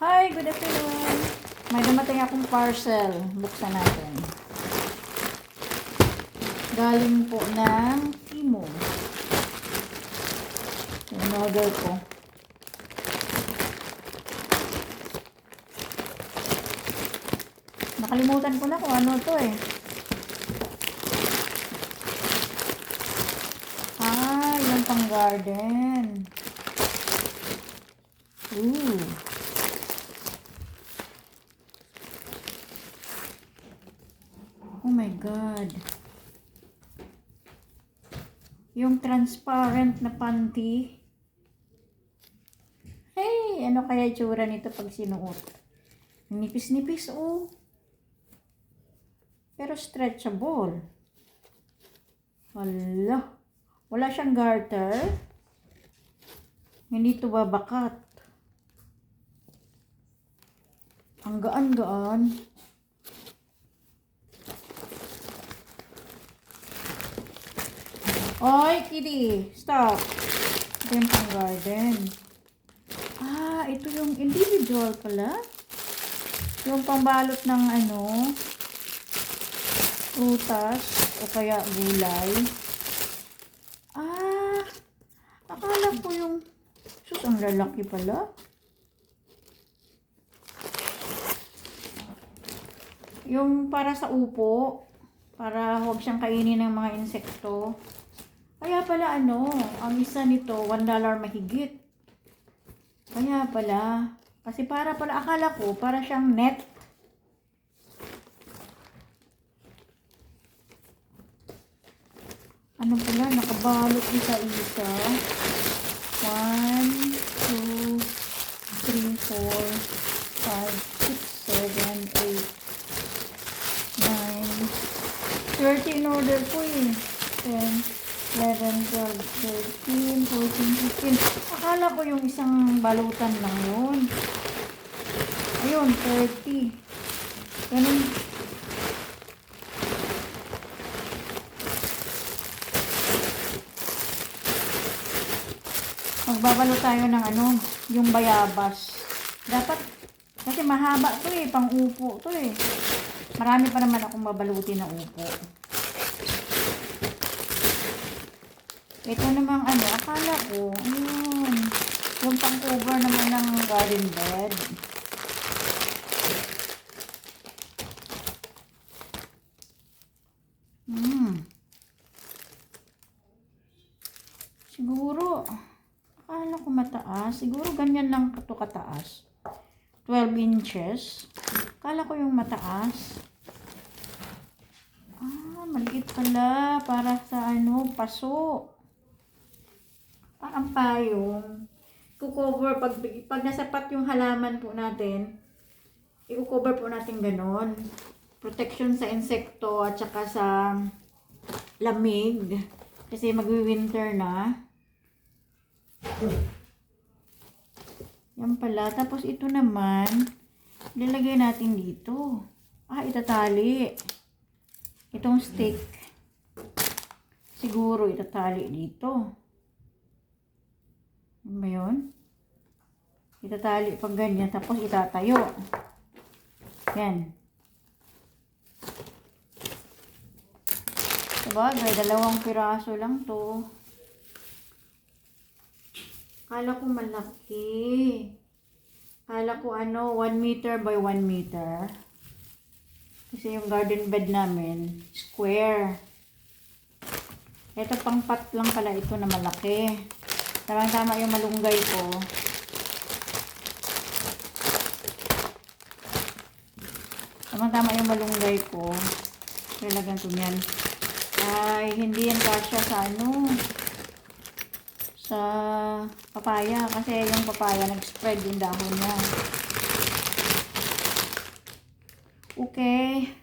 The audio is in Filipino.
Hi, good afternoon. May dumating akong parcel. Buksan natin. Galing po ng Timo. Yung order ko. Nakalimutan ko na kung ano to eh. Yung pang garden. Ooh. Oh my God. Yung transparent na panty. Hey, ano kaya itsura nito pag sinuot? Nipis-nipis, oh. Pero stretchable. Hala. Wala siyang garter. Hindi ito babakat. Ang gaan-gaan. Oy, kitty! Stop! Ito yung pang garden. Ito yung individual pala. Yung pambalot ng ano, prutas o kaya gulay. Akala ko yung sus, ang lalaki pala. Yung para sa upo, para huwag siyang kainin ng mga insekto. Kaya pala ano, ang isa nito, $1 mahigit. Kaya pala, kasi para pala, akala ko, para siyang net. Ano pala, nakabalot isa-isa. 1, 2, 3, 4, 5, 6, 7, 8, 9, 30 in order ko eh. 10, 11, 12, 13, 14, 15. Akala ko yung isang balutan lang yun. Ayun, 30. Ganun. Magbabalo tayo ng ano, yung bayabas. Dapat, kasi mahaba to eh, pang upo to eh. Marami pa naman akong babalutin na upo. Ito namang ano, akala ko, ayun, yung pang cover naman ng garden bed. Siguro, akala ko mataas. Siguro ganyan lang ito kataas. 12 inches. Akala ko yung mataas. Maliit pala. Para sa ano, paso. Ang payong. I-cover. Pag nasapat yung halaman po natin, i-cover po natin ganon. Protection sa insekto at saka sa lamig. Kasi magwi-winter na. Yan pala. Tapos ito naman, ilalagay natin dito. Itatali. Itong stick. Siguro itatali dito. Ano ba yun? Itatali pag ganyan. Tapos itatayo. Yan. Sabagay, 2 piraso lang to. Kala ko malaki. Kala ko ano, 1 meter by 1 meter. Kasi yung garden bed namin, square. Ito pang pot lang pala ito na malaki. Tama yung malunggay ko. Tama yung malunggay ko. Lalagyan ko yan. Hindi yan kasya sa ano, sa papaya. Kasi yung papaya, nag-spread yung dahon niya. Okay.